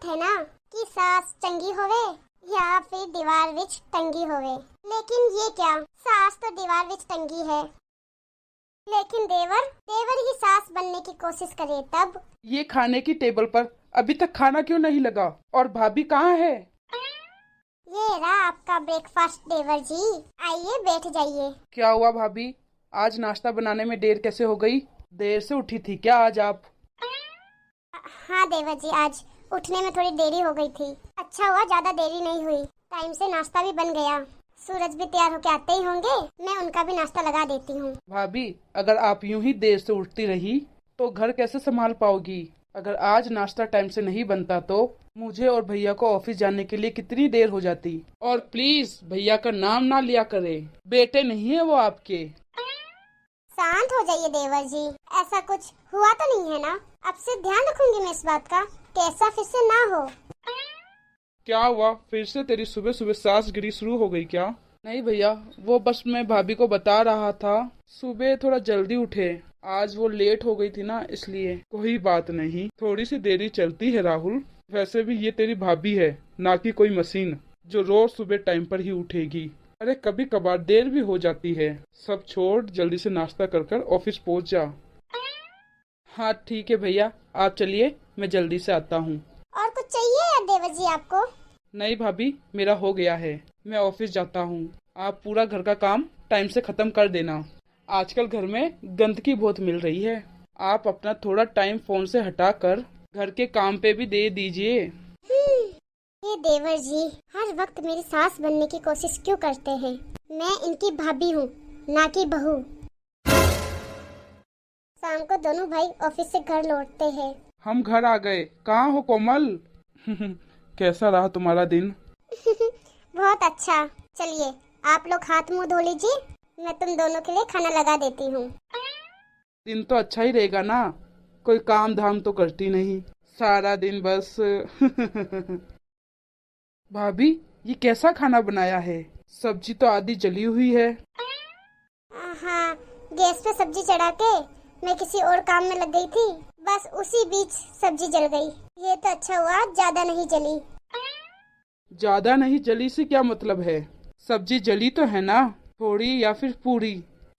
है ना कि सास चंगी होवे या फिर दीवार विच टंगी होवे। लेकिन ये क्या, सास तो दीवार विच टंगी है, लेकिन देवर देवर ही सास बनने की कोशिश करे तब। ये खाने की टेबल पर अभी तक खाना क्यों नहीं लगा? और भाभी कहाँ है? ये रहा आपका ब्रेकफास्ट देवर जी, आइए बैठ जाइए। क्या हुआ भाभी, आज नाश्ता बनाने में देर कैसे हो गई? देर से उठी थी क्या आज आप? हाँ देवर जी, आज उठने में थोड़ी देरी हो गई थी। अच्छा हुआ ज्यादा देरी नहीं हुई, टाइम से नाश्ता भी बन गया। सूरज भी तैयार होके आते ही होंगे, मैं उनका भी नाश्ता लगा देती हूँ। भाभी, अगर आप यूं ही देर से उठती रही तो घर कैसे संभाल पाओगी? अगर आज नाश्ता टाइम से नहीं बनता तो मुझे और भैया को ऑफिस जाने के लिए कितनी देर हो जाती। और प्लीज भैया का नाम ना लिया करे, बेटे नहीं है वो आपके। शांत हो जाइए देवर जी, ऐसा कुछ हुआ तो नहीं है ना? अब से ध्यान रखूंगी मैं इस बात का, कैसा फिर से ना हो। क्या हुआ, फिर से तेरी सुबह सुबह सासगिरी शुरू हो गई क्या? नहीं भैया, वो बस मैं भाभी को बता रहा था सुबह थोड़ा जल्दी उठे, आज वो लेट हो गई थी ना इसलिए। कोई बात नहीं, थोड़ी सी देरी चलती है राहुल। वैसे भी ये तेरी भाभी है, ना कि कोई मशीन जो रोज सुबह टाइम पर ही उठेगी। अरे कभी कभार देर भी हो जाती है। सब छोड़, जल्दी से नाश्ता कर कर ऑफिस पहुंच जा। हाँ ठीक है भैया, आप चलिए, मैं जल्दी से आता हूँ। और कुछ चाहिए या देवर जी आपको? नहीं भाभी, मेरा हो गया है, मैं ऑफिस जाता हूँ। आप पूरा घर का काम टाइम से खत्म कर देना। आजकल घर में गंदगी बहुत मिल रही है, आप अपना थोड़ा टाइम फोन से हटाकर घर के काम पे भी दे दीजिए। ये देवर जी हर वक्त मेरी सास बनने की कोशिश क्यों करते हैं? मैं इनकी भाभी हूँ, ना कि बहू। शाम को दोनों भाई ऑफिस से घर लौटते हैं। हम घर आ गए, कहाँ हो कोमल? कैसा रहा तुम्हारा दिन? बहुत अच्छा। चलिए आप लोग हाथ मुंह धो लीजिए, मैं तुम दोनों के लिए खाना लगा देती हूँ। दिन तो अच्छा ही रहेगा ना, कोई काम धाम तो करती नहीं, सारा दिन बस। भाभी, ये कैसा खाना बनाया है? सब्जी तो आधी जली हुई है। हाँ, गैस पे सब्जी चढ़ा के मैं किसी और काम में लग गई थी, बस उसी बीच सब्जी जल गई। ये तो अच्छा हुआ ज्यादा नहीं जली। ज्यादा नहीं जली से क्या मतलब है? सब्जी जली तो है ना, थोड़ी या फिर पूरी?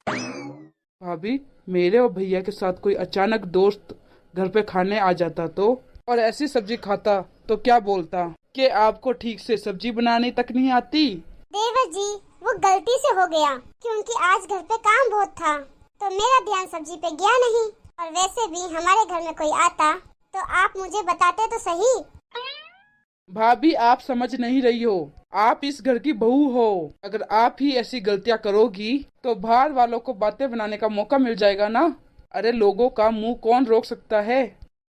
भाभी, मेरे और भैया के साथ कोई अचानक दोस्त घर पे खाने आ जाता तो, और ऐसी सब्जी खाता तो क्या बोलता कि आपको ठीक से सब्जी बनाने तक नहीं आती? देवर जी वो गलती से हो गया, क्योंकि आज घर पे काम बहुत था तो मेरा ध्यान सब्जी पे गया नहीं। और वैसे भी हमारे घर में कोई आता तो आप मुझे बताते तो सही। भाभी, आप समझ नहीं रही हो, आप इस घर की बहू हो। अगर आप ही ऐसी गलतियां करोगी तो बाहर वालों को बातें बनाने का मौका मिल जाएगा ना। अरे लोगों का मुंह कौन रोक सकता है?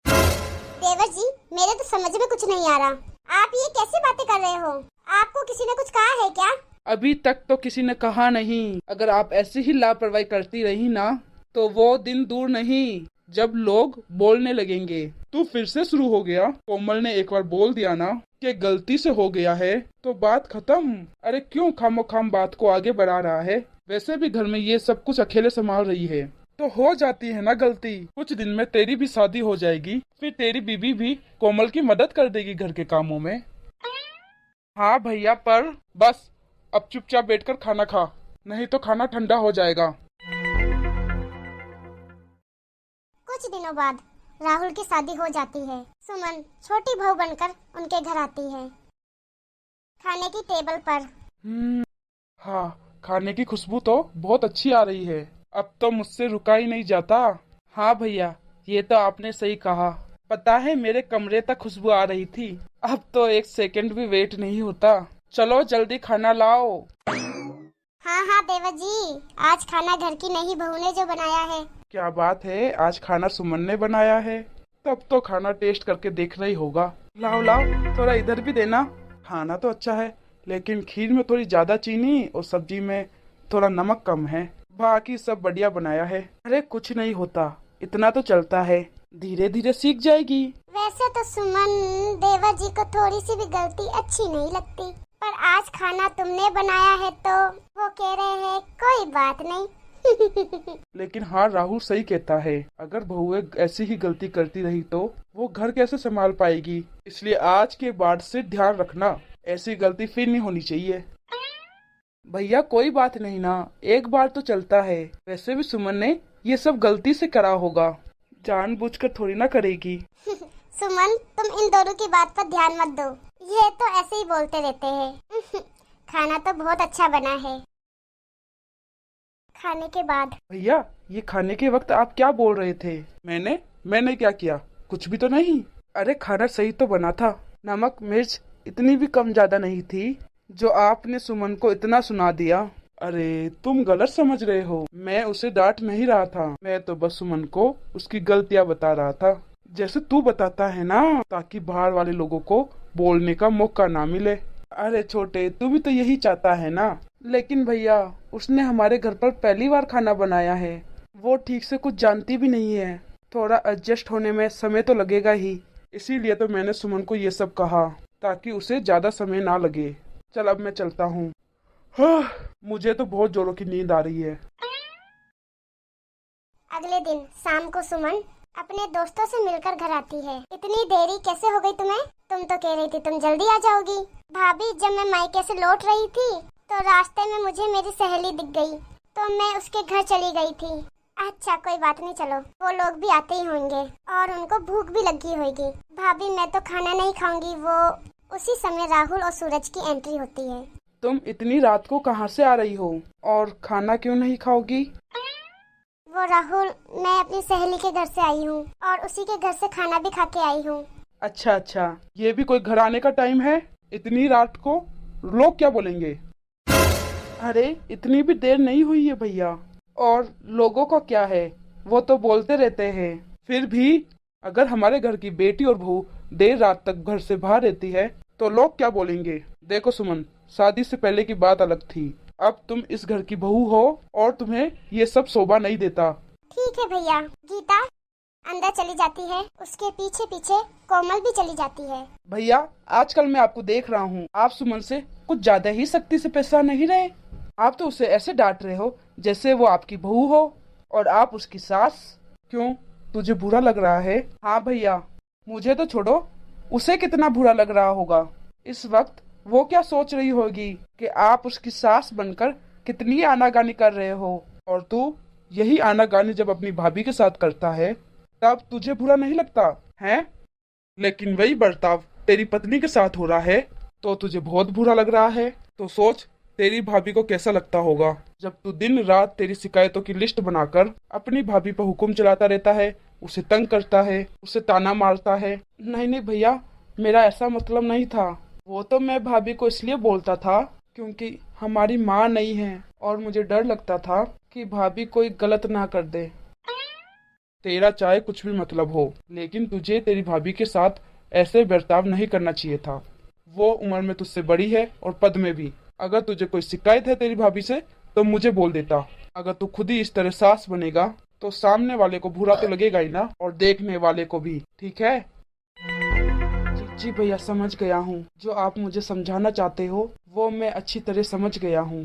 देवर जी मेरे तो समझ में कुछ नहीं आ रहा, आप ये कैसी बातें कर रहे हो? आपको किसी ने कुछ कहा है क्या? अभी तक तो किसी ने कहा नहीं। अगर आप ऐसी ही लापरवाही करती रही ना तो वो दिन दूर नहीं जब लोग बोलने लगेंगे। तू फिर से शुरू हो गया। कोमल ने एक बार बोल दिया ना कि गलती से हो गया है तो बात खत्म। अरे क्यों खामोखाम बात को आगे बढ़ा रहा है? वैसे भी घर में ये सब कुछ अकेले संभाल रही है तो हो जाती है ना गलती। कुछ दिन में तेरी भी शादी हो जाएगी, फिर तेरी बीबी भी कोमल की मदद कर देगी घर के कामों में। हाँ भैया, पर बस अब चुपचाप बैठकर खाना खा, नहीं तो खाना ठंडा हो जाएगा। कुछ दिनों बाद राहुल की शादी हो जाती है। सुमन छोटी बहू बनकर उनके घर आती है। खाने की टेबल पर हाँ, खाने की खुशबू तो बहुत अच्छी आ रही है, अब तो मुझसे रुका ही नहीं जाता। हाँ भैया, ये तो आपने सही कहा। पता है मेरे कमरे तक खुशबू आ रही थी, अब तो एक सेकंड भी वेट नहीं होता। चलो जल्दी खाना लाओ। हाँ हाँ देवर जी, आज खाना घर की नई बहू ने जो बनाया है। क्या बात है, आज खाना सुमन ने बनाया है? तब तो खाना टेस्ट करके देखना ही होगा। लाओ लाओ, थोड़ा इधर भी देना। खाना तो अच्छा है, लेकिन खीर में थोड़ी ज्यादा चीनी और सब्जी में थोड़ा नमक कम है। बाकी सब बढ़िया बनाया है। अरे कुछ नहीं होता, इतना तो चलता है, धीरे धीरे सीख जाएगी। वैसे तो सुमन देवर जी को थोड़ी सी भी गलती अच्छी नहीं लगती, पर आज खाना तुमने बनाया है तो वो कह रहे हैं कोई बात नहीं। लेकिन हाँ, राहुल सही कहता है, अगर बहुएं ऐसी ही गलती करती रही तो वो घर कैसे संभाल पाएगी? इसलिए आज के बाद से ध्यान रखना, ऐसी गलती फिर नहीं होनी चाहिए। भैया कोई बात नहीं ना, एक बार तो चलता है। वैसे भी सुमन ने ये सब गलती से करा होगा, जानबूझकर थोड़ी ना करेगी। सुमन, तुम इन दोनों की बात पर ध्यान मत दो, ये तो ऐसे ही बोलते रहते हैं। खाना तो बहुत अच्छा बना है। खाने के बाद भैया ये खाने के वक्त आप क्या बोल रहे थे? मैंने क्या किया? कुछ भी तो नहीं। अरे खाना सही तो बना था, नमक मिर्च इतनी भी कम ज्यादा नहीं थी जो आपने सुमन को इतना सुना दिया। अरे तुम गलत समझ रहे हो, मैं उसे डांट नहीं रहा था, मैं तो बस सुमन को उसकी गलतियां बता रहा था, जैसे तू बताता है ना, ताकि बाहर वाले लोगों को बोलने का मौका ना मिले। अरे छोटे, तू भी तो यही चाहता है ना। लेकिन भैया उसने हमारे घर पर पहली बार खाना बनाया है, वो ठीक से कुछ जानती भी नहीं है, थोड़ा एडजस्ट होने में समय तो लगेगा ही। इसीलिए तो मैंने सुमन को ये सब कहा, ताकि उसे ज्यादा समय ना लगे। चल अब मैं चलता हूँ। हाँ, मुझे तो बहुत जोरों की नींद आ रही है। अगले दिन शाम को सुमन अपने दोस्तों से मिलकर घर आती है। इतनी देरी कैसे हो गई तुम्हें? तुम तो कह रही थी तुम जल्दी आ जाओगी। भाभी, जब मैं मायके से लौट रही थी तो रास्ते में मुझे मेरी सहेली दिख गई, तो मैं उसके घर चली गई थी। अच्छा कोई बात नहीं, चलो, वो लोग भी आते ही होंगे और उनको भूख भी लगी होगी। भाभी मैं तो खाना नहीं खाऊंगी। वो उसी समय राहुल और सूरज की एंट्री होती है। तुम इतनी रात को कहाँ से आ रही हो और खाना क्यों नहीं खाओगी? वो राहुल, मैं अपनी सहेली के घर से आई हूँ और उसी के घर से खाना भी खा के आई हूँ। अच्छा, ये भी कोई घर आने का टाइम है? इतनी रात को लोग क्या बोलेंगे? अरे इतनी भी देर नहीं हुई है भैया, और लोगों का क्या है, वो तो बोलते रहते हैं। फिर भी अगर हमारे घर की बेटी और बहू देर रात तक घर से बाहर रहती है तो लोग क्या बोलेंगे? देखो सुमन, शादी से पहले की बात अलग थी, अब तुम इस घर की बहू हो और तुम्हें ये सब शोभा नहीं देता। ठीक है भैया। गीता अंदर चली जाती है, उसके पीछे पीछे कोमल भी चली जाती है। भैया आजकल मैं आपको देख रहा हूँ, आप सुमन से कुछ ज्यादा ही सख्ती से पेश आ नहीं रहे। आप तो उसे ऐसे डांट रहे हो जैसे वो आपकी बहू हो और आप उसकी सास। क्यों, तुझे बुरा लग रहा है? हाँ भैया, मुझे तो छोड़ो, उसे कितना बुरा लग रहा होगा। इस वक्त वो क्या सोच रही होगी कि आप उसकी सास बनकर कितनी आनाकानी कर रहे हो, और तू यही आनाकानी जब अपनी भाभी के साथ करता है तब तुझे बुरा नहीं लगता है? लेकिन वही बर्ताव तेरी पत्नी के साथ हो रहा है तो तुझे बहुत बुरा लग रहा है। तो सोच तेरी भाभी को कैसा लगता होगा जब तू दिन रात तेरी शिकायतों की लिस्ट बनाकर अपनी भाभी पर हुक्म चलाता रहता है, उसे तंग करता है, उसे ताना मारता है। नहीं भैया, मेरा ऐसा मतलब नहीं था। वो तो मैं भाभी को इसलिए बोलता था क्योंकि हमारी माँ नहीं है और मुझे डर लगता था कि भाभी कोई गलत ना कर दे। तेरा चाहे कुछ भी मतलब हो, लेकिन तुझे तेरी भाभी के साथ ऐसे बर्ताव नहीं करना चाहिए था। वो उम्र में तुझसे बड़ी है और पद में भी। अगर तुझे कोई शिकायत है तेरी भाभी से तो मुझे बोल देता। अगर तू खुद ही इस तरह सास बनेगा तो सामने वाले को बुरा तो लगेगा ही ना, और देखने वाले को भी। ठीक है? जी भैया, समझ गया हूँ। जो आप मुझे समझाना चाहते हो वो मैं अच्छी तरह समझ गया हूँ।